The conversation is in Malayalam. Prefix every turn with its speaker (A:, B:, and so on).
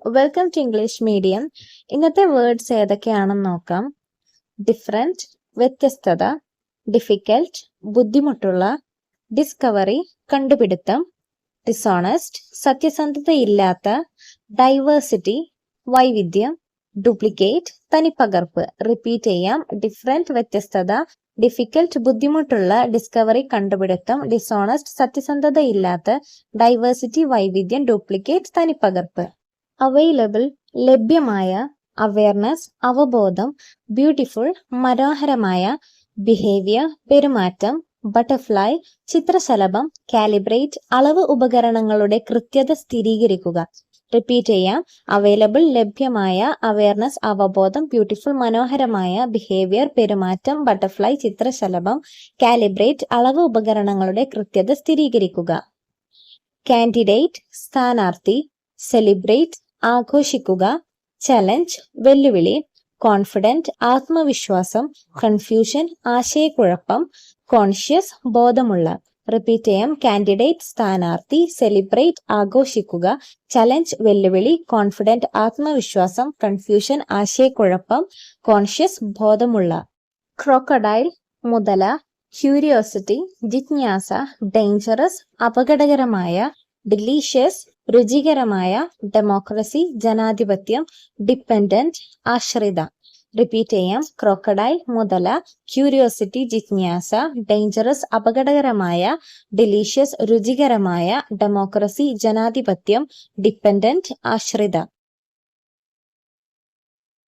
A: Welcome to English medium. ഇന്നത്തെ വേർഡ്സ് ഏതൊക്കെയാണെന്ന് നോക്കാം. ഡിഫറെന്റ് വ്യത്യസ്തത, ഡിഫിക്കൽട്ട് ബുദ്ധിമുട്ടുള്ള, ഡിസ്കവറി കണ്ടുപിടുത്തം, ഡിസോണസ്റ്റ് സത്യസന്ധതയില്ലാത്ത, ഡൈവേഴ്സിറ്റി വൈവിധ്യം, ഡ്യൂപ്ലിക്കേറ്റ് തനിപ്പകർപ്പ്. റിപ്പീറ്റ് ചെയ്യാം. ഡിഫറെന്റ് വ്യത്യസ്തത, ഡിഫിക്കൽട്ട് ബുദ്ധിമുട്ടുള്ള, ഡിസ്കവറി കണ്ടുപിടുത്തം, ഡിസോണസ്റ്റ് സത്യസന്ധതയില്ലാത്ത, ഡൈവേഴ്സിറ്റി വൈവിധ്യം, ഡ്യൂപ്ലിക്കേറ്റ് തനിപ്പകർപ്പ്. അവൈലബിൾ ലഭ്യമായ, അവയർനെസ് അവബോധം, ബ്യൂട്ടിഫുൾ മനോഹരമായ, ബിഹേവിയർ പെരുമാറ്റം, ബട്ടർഫ്ലൈ ചിത്രശലഭം, കാലിബ്രേറ്റ് അളവ് ഉപകരണങ്ങളുടെ കൃത്യത സ്ഥിരീകരിക്കുക. റിപ്പീറ്റ് ചെയ്യാം. അവൈലബിൾ ലഭ്യമായ, അവയർനെസ് അവബോധം, ബ്യൂട്ടിഫുൾ മനോഹരമായ, ബിഹേവിയർ പെരുമാറ്റം, ബട്ടർഫ്ലൈ ചിത്രശലഭം, കാലിബ്രേറ്റ് അളവ് ഉപകരണങ്ങളുടെ കൃത്യത സ്ഥിരീകരിക്കുക. കാൻഡിഡേറ്റ് സ്ഥാനാർത്ഥി, സെലിബ്രേറ്റ് ആഘോഷിക്കുക, ചലഞ്ച് വെല്ലുവിളി, കോൺഫിഡന്റ് ആത്മവിശ്വാസം, കൺഫ്യൂഷൻ ആശയക്കുഴപ്പം, കോൺഷ്യസ് ബോധമുള്ള. റിപ്പീറ്റ് ചെയ്യാം. കാൻഡിഡേറ്റ് സ്ഥാനാർത്ഥി, സെലിബ്രേറ്റ് ആഘോഷിക്കുക, ചലഞ്ച് വെല്ലുവിളി, കോൺഫിഡന്റ് ആത്മവിശ്വാസം, കൺഫ്യൂഷൻ ആശയക്കുഴപ്പം, കോൺഷ്യസ് ബോധമുള്ള. ക്രോക്കഡൈൽ മുതല, ക്യൂരിയോസിറ്റി ജിജ്ഞാസ, ഡേഞ്ചറസ് അപകടകരമായ, ഡിലീഷ്യസ് രുചികരമായ, ഡെമോക്രസി ജനാധിപത്യം, ഡിപ്പെൻഡന്റ് ആശ്രിത. റിപ്പീറ്റ് ചെയ്യാം. ക്രോക്കഡൈൽ മുതല, ക്യൂരിയോസിറ്റി ജിജ്ഞാസ, ഡേഞ്ചറസ് അപകടകരമായ, ഡിലീഷ്യസ് രുചികരമായ, ഡെമോക്രസി ജനാധിപത്യം, ഡിപ്പെൻഡന്റ് ആശ്രിത.